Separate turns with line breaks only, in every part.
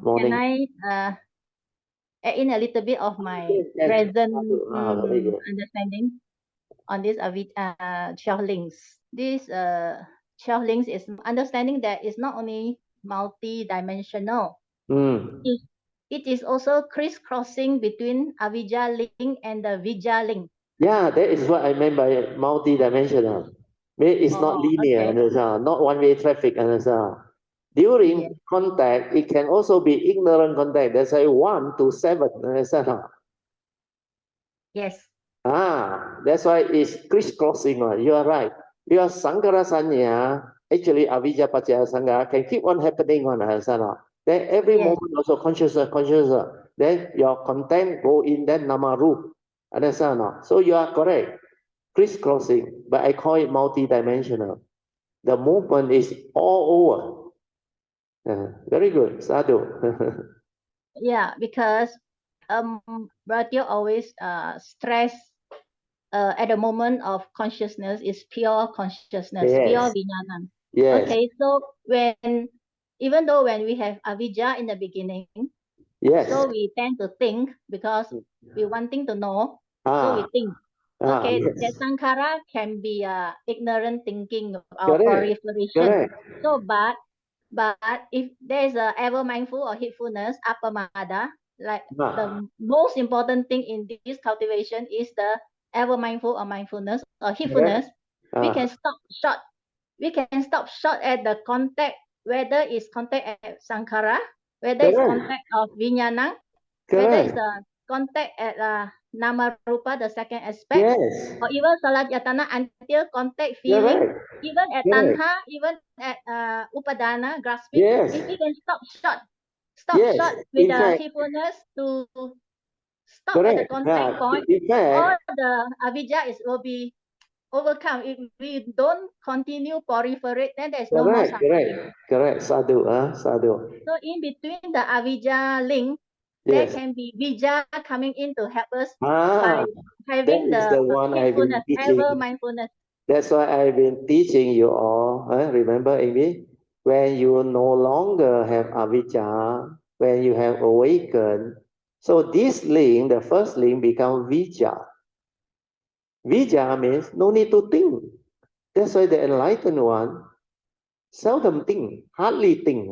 morning.
Can I add in a little bit of my
Yes.
present
Very good.
understanding on this 12 links? This 12 links is understanding that it's not only multi-dimensional. It is also crisscrossing between avijja link and the vijja link.
Yeah, that is what I meant by multi-dimensional. It's not linear,
okay.
not one-way traffic. During
Yes.
contact, it can also be ignorant contact. That's why 1 to 7.
Yes.
That's why it's crisscrossing. You are right. Your Sankara Sanya, actually Avijja Paccaya Sangha, can keep on happening on Then every moment also conscious. Then your content go in that Namarup. Understand? So you are correct. Crisscrossing, but I call it multi-dimensional. The movement is all over. Very good. Sadhu.
Yeah, because Bratio always stress at the moment of consciousness is pure consciousness, pure vijnana.
Yes.
Okay, so even though when we have avijja in the beginning, so we tend to think because we wanting to know, so we think. Okay, that sankhara can be ignorant thinking or proliferation. So, but if there is a ever mindful or heedfulness, appamada, like the most important thing in this cultivation is the ever mindful or mindfulness or heedfulness. We can stop short. We can stop short at the contact, whether it's contact at sankhara, whether it's contact of vijnana, whether it's a contact at nama rupa, the second aspect, or even salajatana until contact feeling, even at tanha, even at upadana, grasping. If we can stop short with the heedfulness to stop at the contact point, all the avijja will be overcome. If we don't continue proliferate, then there's no more suffering.
Correct. Sadhu. Sadhu.
So in between the avijja link, there can be vijja coming in to help us by having the heedfulness, ever mindfulness.
That's why I've been teaching you all. Remember, Amy? When you no longer have avijja, when you have awakened, so this link, the first link, become vijja. Vijja means no need to think. That's why the enlightened one seldom think, hardly think.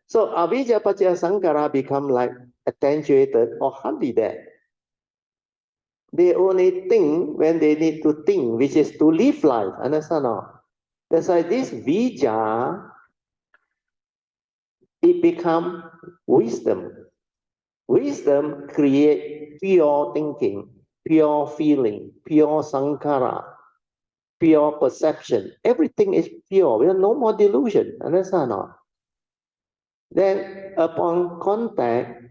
So avijja paccaya sankara become like attenuated or hardly there. They only think when they need to think, which is to live life. Understand? That's why this vijja, it become wisdom. Wisdom create pure thinking, pure feeling, pure sankhara, pure perception. Everything is pure. We have no more delusion. Understand? Then upon contact,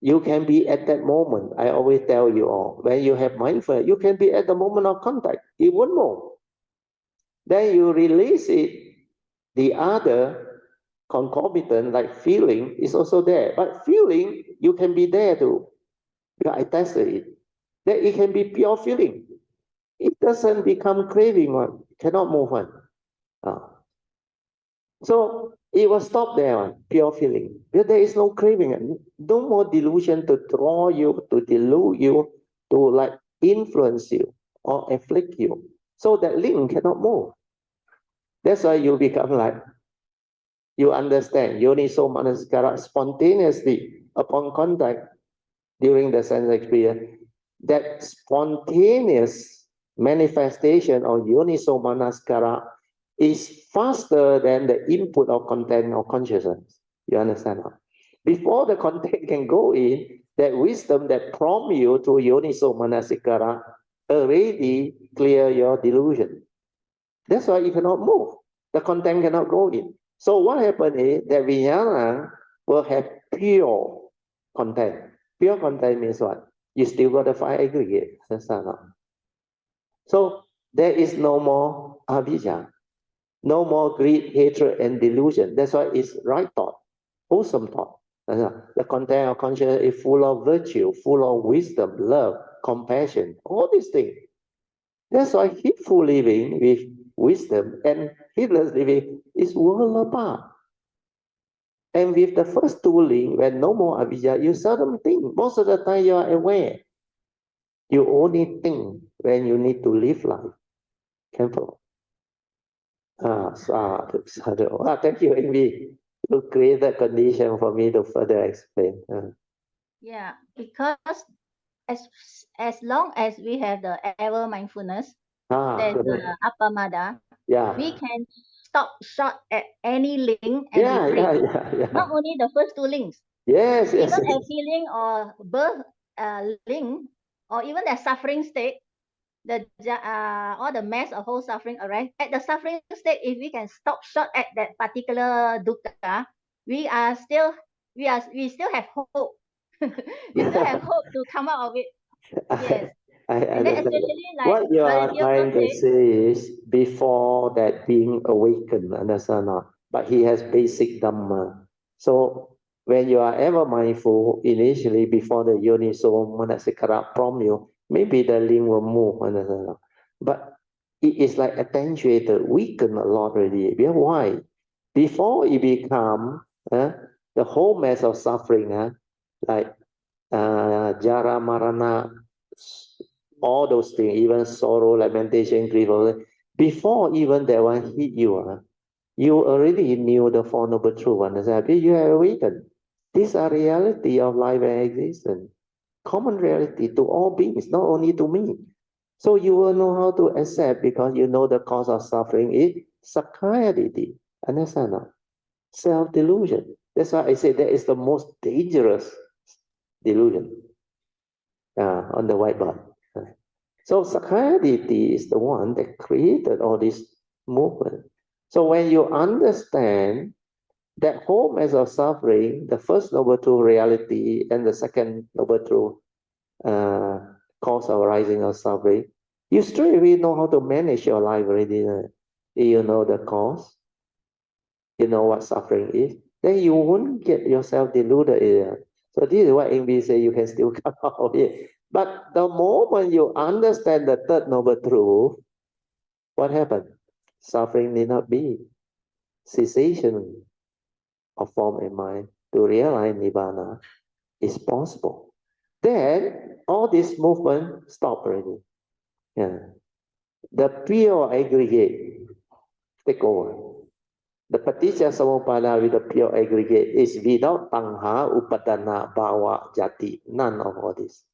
you can be at that moment. I always tell you all, when you have mindfulness, you can be at the moment of contact. It won't move. Then you release it. The other concomitant, like feeling, is also there. But feeling, you can be there too. Because I tested it. That it can be pure feeling. It doesn't become craving one. Cannot move on. So it will stop there on pure feeling. Because there is no craving. No more delusion to draw you, to delude you, to like influence you or afflict you. So that link cannot move. That's why you become like, you understand, yoniso manasikara spontaneously upon contact during the sense experience. That spontaneous manifestation of yoniso manasikara is faster than the input of content or consciousness. You understand? Before the content can go in, that wisdom that prompt you to yoniso manasikara already clear your delusion. That's why you cannot move. The content cannot go in. So what happened is that vijnana will have pure content. Pure content means what? You still got the 5 aggregate. So there is no more avijja, no more greed, hatred, and delusion. That's why it's right thought, wholesome thought. The content of consciousness is full of virtue, full of wisdom, love, compassion, all these things. That's why heedful living with wisdom and heedless living is world apart. And with the first two links, when no more avijja, you seldom think. Most of the time you are aware. You only think when you need to live life. Careful. Thank you, Amy. To create that condition for me to further explain.
Yeah, because as long as we have the ever mindfulness, there's the appamada.
Yeah.
We can stop short at any link and
Yeah,
be free.
yeah.
Not only the first two links.
Yes, yes.
Even a feeling or birth link, or even the suffering state, all the mass of whole suffering arise. At the suffering state, if we can stop short at that particular dukkha, we still have hope. We still have hope to come out of it. Yes.
I
And then
understand.
especially like
What you are
Brother
trying to
said,
say is before that being awakened, understand not? But he has basic dhamma. So when you are ever mindful, initially before the yoniso manasikara prompt you, maybe the link will move, understand not? But it is like attenuated, weakened a lot already. Why? Before it become the whole mass of suffering, like jara, marana, all those things, even sorrow, lamentation, grief, before even that one hit you, you already knew the Four Noble Truths, understand? You have awakened. These are reality of life and existence. Common reality to all beings, not only to me. So you will know how to accept because you know the cause of suffering is sakkaya-ditthi. Understand? Self-delusion. That's why I say that is the most dangerous delusion on the whiteboard. So sakkaya-ditthi is the one that created all this movement. So when you understand that whole mass of suffering, the first noble truth reality and the second noble truth cause of arising of suffering, you straight away know how to manage your life already. You know the cause, you know what suffering is, then you won't get yourself deluded. So this is what English say you can still come out of it. But the moment you understand the third noble truth, what happened? Suffering need not be. Cessation of form and mind to realize Nibbana is possible. Then all this movement stop already. Yeah. The pure aggregate take over. The Paticca samuppada with the pure aggregate is without tanha, upadana, bhava, jati, none of all this.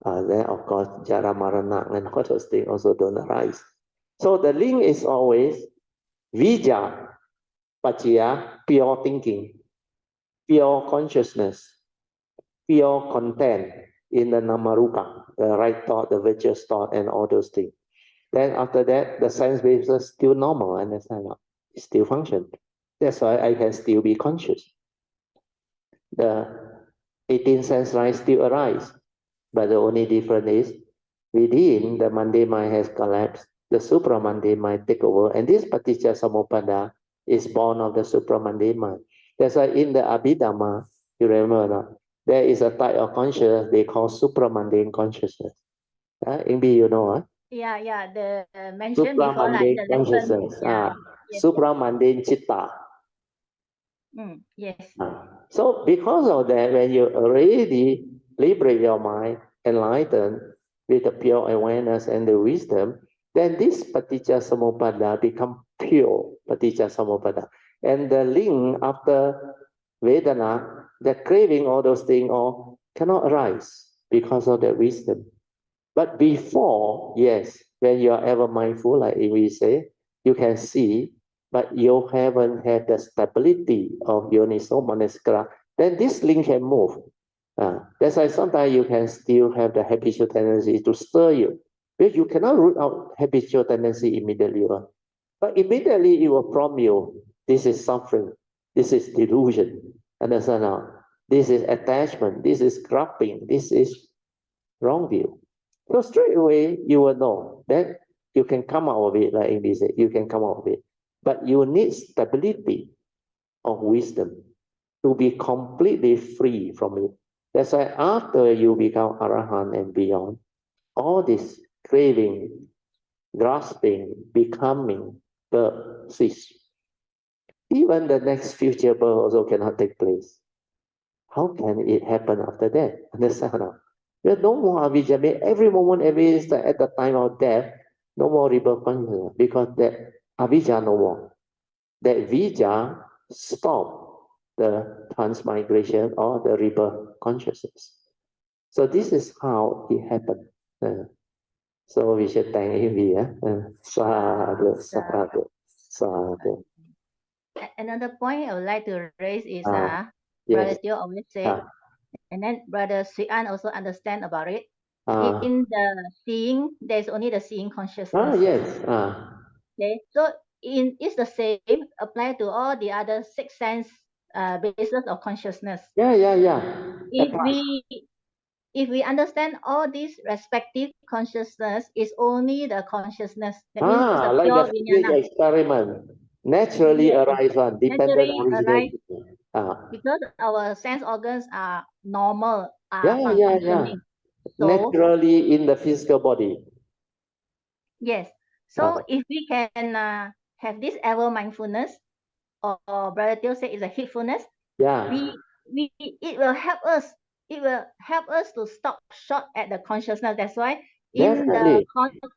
Then of course jara, marana, and all those things also don't arise. So the link is always vijja, paccaya, pure thinking, pure consciousness, pure content in the namarupa, the right thought, the virtuous thought, and all those things. Then after that, the sense basis still normal, understand? It still function. That's why I can still be conscious. The 18 sense lines still arise, but the only difference is within the mundane mind has collapsed, the supramundane mind take over, and this paticca samuppada is born of the supramundane mind. That's why in the Abhidhamma, you remember not? There is a type of consciousness they call supramundane consciousness. Ingbi, you know,
yeah, the mentioned before, like
supramundane
the lesson.
consciousness,
Yes.
supramundane citta.
Yes.
So because of that, when you already liberate your mind, enlightened with the pure awareness and the wisdom, then this paticca samuppada become pure paticca samuppada. And the link after Vedana, the craving, all those things, all cannot arise because of that wisdom. But before, yes, when you are ever mindful, like we say, you can see, but you haven't had the stability of yoniso manasikara, then this link can move. That's why sometimes you can still have the habitual tendency to stir you. But you cannot root out habitual tendency immediately. But immediately it will prompt you, this is suffering, this is delusion. Understand now? This is attachment, this is grasping, this is wrong view. So straight away you will know that you can come out of it, like Amy said, you can come out of it. But you need stability of wisdom to be completely free from it. That's why after you become Arahant and beyond, all this craving, grasping, becoming, the cease. even the next future birth also cannot take place. How can it happen after death? Understand now? There's no more avijja. Every moment, every instant, at the time of death, no more rebirth consciousness because that avijja no more. That vijja stop the transmigration or the rebirth consciousness. So this is how it happened. So we should thank him here. Sadhu, sadhu, sadhu.
Another point I would like to raise is
Yes.
Brother Teo always say, and then Brother Suyan also understand about it. In the seeing, there's only the seeing consciousness.
Yes.
Okay, so it's the same apply to all the other six sense bases of consciousness.
Yeah.
If we understand all these respective consciousness is only the consciousness, that means it's a
Like
pure
the physics
vijnana.
experiment, naturally arise one, dependent
Naturally arise
origination.
because our sense organs are normal, are
Yeah.
functioning. So,
naturally in the physical body.
yes. So if we can have this ever mindfulness, or Brother Teo said is a heedfulness, it will help us. It will help us to stop short at the consciousness. That's why in the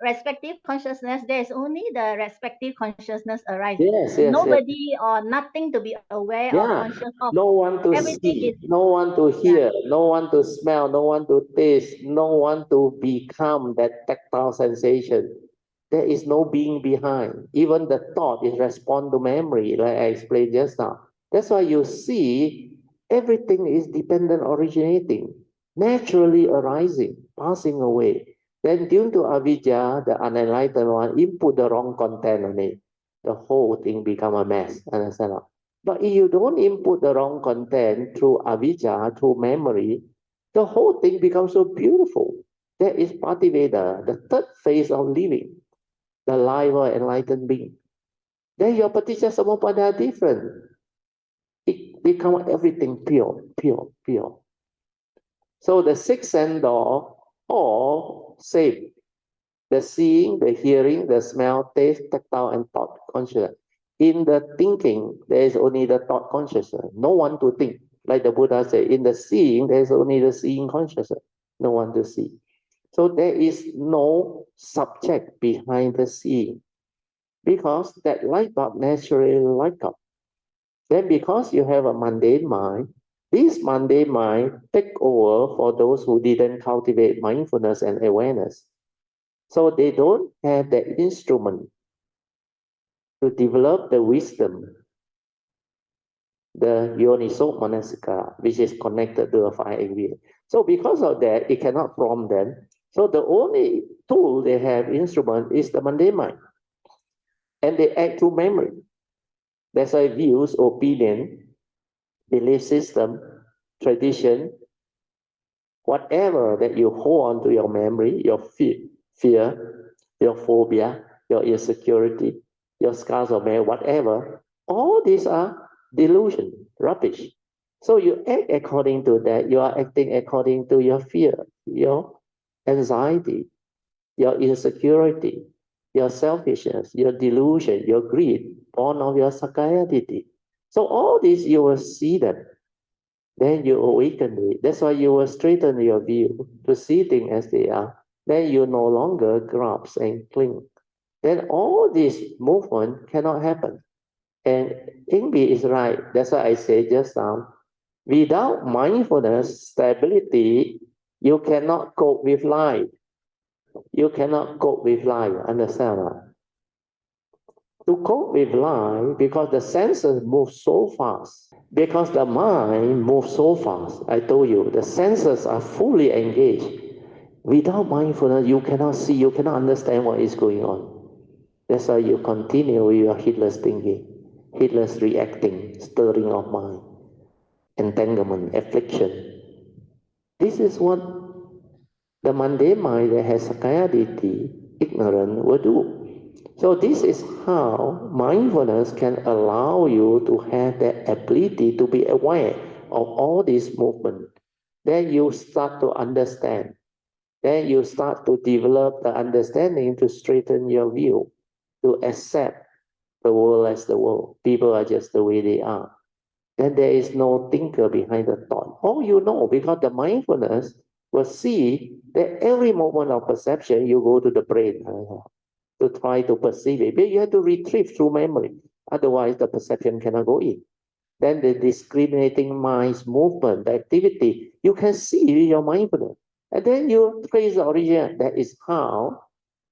respective consciousness, there is only the respective consciousness arise.
Yes.
Nobody or nothing to be aware or conscious of.
No one to see, no one to hear, no one to smell, no one to taste, no one to become that tactile sensation. There is no being behind. Even the thought is respond to memory, like I explained just now. That's why you see everything is dependent originating, naturally arising, passing away. Then due to avijja, the unenlightened one, input the wrong content on it. The whole thing become a mess. Understand? But if you don't input the wrong content through avijja, through memory, the whole thing becomes so beautiful. That is Paticca, the third phase of living, the life of enlightened being. Then your Paticca samuppada are different. It becomes everything pure. So the sixth sense door, all same. The seeing, the hearing, the smell, taste, tactile, and thought consciousness. In the thinking, there is only the thought consciousness. No one to think. Like the Buddha said, in the seeing, there is only the seeing consciousness. No one to see. So there is no subject behind the seeing. Because that light bulb naturally light up. Then because you have a mundane mind, this mundane mind take over for those who didn't cultivate mindfulness and awareness. So they don't have the instrument to develop the wisdom, the yoniso manasika, which is connected to the five areas. So because of that, it cannot prompt them. So the only tool they have, instrument, is the mundane mind. And they act through memory. That's why views, opinion, belief system, tradition, whatever that you hold on to your memory, your fear, your phobia, your insecurity, your scars of memory, whatever, all these are delusion, rubbish. So you act according to that. You are acting according to your fear, your anxiety, your insecurity, your selfishness, your delusion, your greed, born of your sakayaditi. So all these you will see them. Then you awaken it. That's why you will straighten your view to see things as they are. Then you no longer grasp and cling. Then all this movement cannot happen. And Ingbi is right. That's why I say just now, without mindfulness, stability, you cannot cope with life. You cannot cope with life. Understand? To cope with life, because the senses move so fast, because the mind moves so fast. I told you, the senses are fully engaged. Without mindfulness, you cannot see, you cannot understand what is going on. That's why you continue with your heedless thinking, heedless reacting, stirring of mind, entanglement, affliction. This is what the mundane mind that has sakayaditi, ignorant, will do. So this is how mindfulness can allow you to have that ability to be aware of all this movement. Then you start to understand. Then you start to develop the understanding to straighten your view, to accept the world as the world. People are just the way they are. Then there is no thinker behind the thought. All you know, because the mindfulness will see that every moment of perception, you go to the brain to try to perceive it. But you have to retrieve through memory. Otherwise, the perception cannot go in. Then the discriminating mind's movement, the activity, you can see in your mindfulness. And then you trace the origin. That is how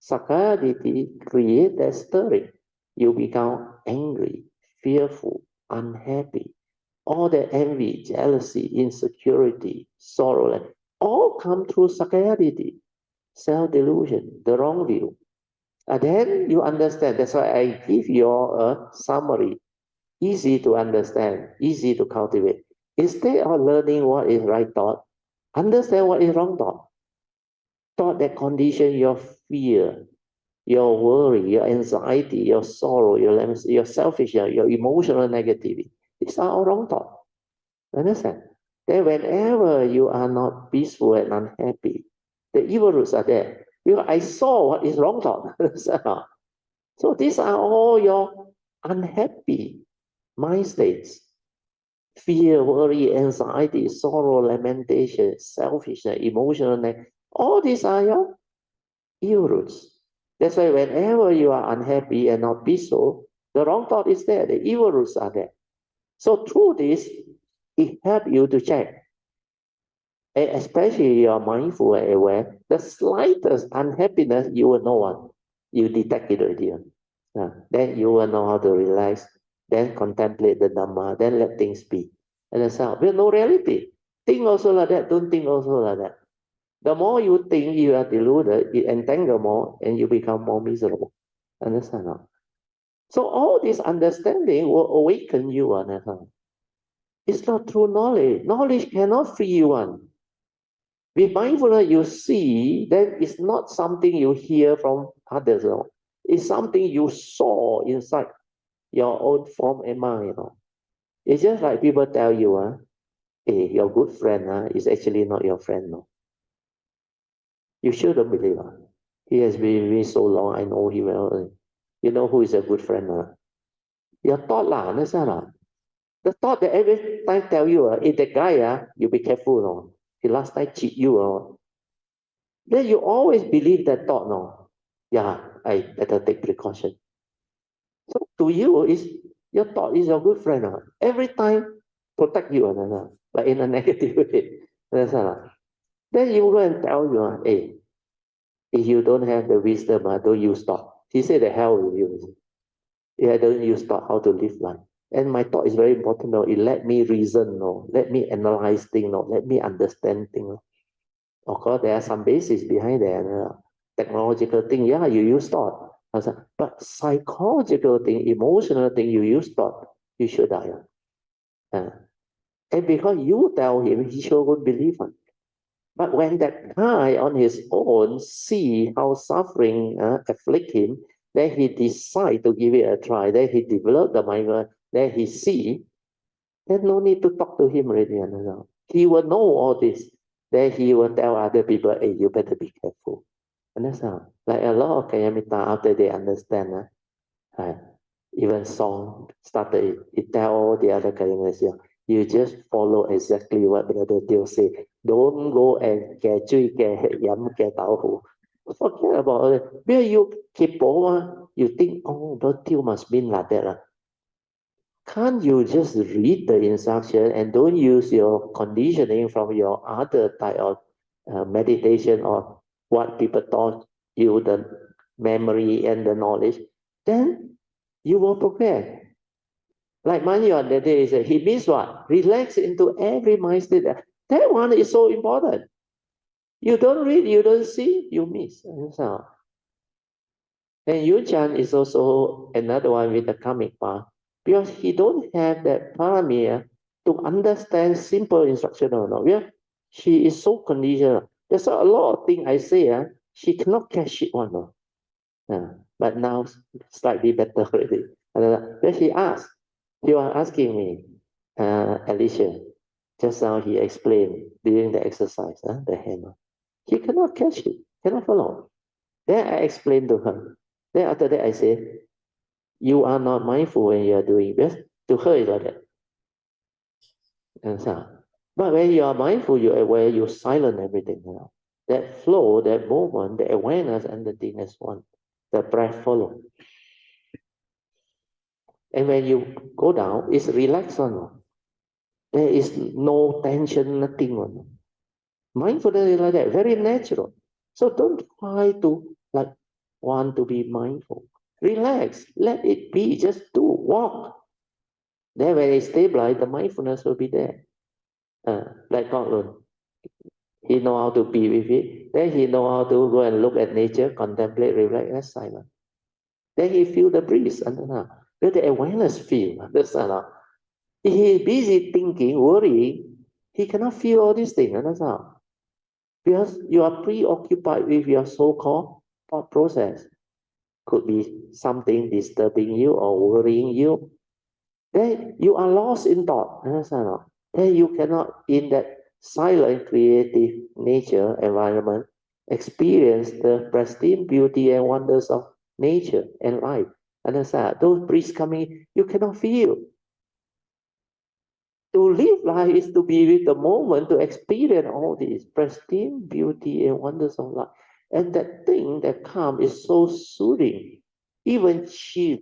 Sakkayaditthi create that stirring. You become angry, fearful, unhappy. All the envy, jealousy, insecurity, sorrow, all come through Sakkayaditthi, self-delusion, the wrong view. And then you understand. That's why I give you a summary. Easy to understand, easy to cultivate. Instead of learning what is right thought, understand what is wrong thought. Thought that condition your fear, your worry, your anxiety, your sorrow, your selfishness, your emotional negativity. These are all wrong thought. Understand? Then whenever you are not peaceful and unhappy, the evil roots are there. Because I saw what is wrong thought. So these are all your unhappy mind states. Fear, worry, anxiety, sorrow, lamentation, selfishness, emotional neglect. All these are your evil roots. That's why whenever you are unhappy and not peaceful, the wrong thought is there. The evil roots are there. So through this, it helps you to check. And especially you are mindful and aware, the slightest unhappiness, you will know what. You detect it already. Then you will know how to relax, then contemplate the Dhamma, then let things be. And that's how. There's no reality. Think also like that, don't think also like that. The more you think you are deluded, you entangle more and you become more miserable. Understand now? So all this understanding will awaken you. It's not true knowledge. Knowledge cannot free you. With mindfulness, you see that it's not something you hear from others. It's something you saw inside your own form and mind. It's just like people tell you, hey, your good friend is actually not your friend. No. You shouldn't believe. He has been with me so long, I know him well. You know who is a good friend? Your thought, understand? The thought that every time tell you, hey, that guy, you be careful. No. He last time cheat you. Then you always believe that thought. No. Yeah, I better take precaution. So to you, your thought is your good friend. Every time protect you, but in a negative way. Then you go and tell you, hey, if you don't have the wisdom, don't use thought. He said, the hell with you. Yeah, don't use thought how to live life. And my thought is very important. No? It let me reason, no? Let me analyze things, no? Let me understand things. No? Of course, there are some basis behind that. Technological thing, yeah, you use thought. But psychological thing, emotional thing, you use thought, you should die. And because you tell him, he sure would believe it. But when that guy on his own see how suffering afflict him, then he decide to give it a try. Then he develop the mind. Then he see. Then no need to talk to him already. He will know all this. Then he will tell other people, hey, you better be careful. Understand? Like a lot of Kayamita, after they understand, even song started, it tell all the other Kayamitas, you just follow exactly what Brother Teo say. Don't go and get chui, get yam, get tau. Forget about it. Where you keep over, you think, oh, Brother Teo must mean like that. Can't you just read the instruction and don't use your conditioning from your other type of meditation or what people taught you, the memory and the knowledge? Then you will progress. Like Manyon that day said, he means what? Relax into every mind state. That one is so important. You don't read, you don't see, you miss. And Yun Chan is also another one with the karmic path because he don't have that paramia to understand simple instruction or not. Yeah, she is so conditional. There's a lot of things I say, she cannot catch it one. But now slightly better already. Then she asked, you are asking me, Alicia, just now he explained during the exercise, the hammer. He cannot catch it, cannot follow. Then I explained to her. Then after that I said, you are not mindful when you are doing this. To her is like that. Understand? But when you are mindful, you are aware, you silent everything now. That flow, that movement, the awareness and the thing is one. The breath follow. And when you go down, it's relaxed on. There is no tension, nothing on. Mindfulness is like that, very natural. So don't try to like want to be mindful. Relax, let it be, just do, walk. Then when it stabilizes, the mindfulness will be there. Like Gordon, he know how to be with it. Then he know how to go and look at nature, contemplate, reflect, and silent. Then he feel the breeze, understand? Let the awareness feel, understand? If he is busy thinking, worrying, he cannot feel all these things, understand? Because you are preoccupied with your so-called thought process. Could be something disturbing you or worrying you. Then you are lost in thought, understand? Then you cannot, in that silent, creative nature environment, experience the pristine beauty and wonders of nature and life. Understand? Those breeze coming, you cannot feel. To live life is to be with the moment, to experience all these pristine beauty and wonders of life. And that thing that comes is so soothing, even chill.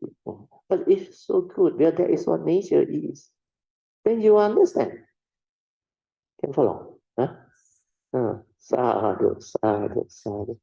But it's so good, because that is what nature is. Then you understand. Can follow? Huh? Sadhu, sadhu, sadhu.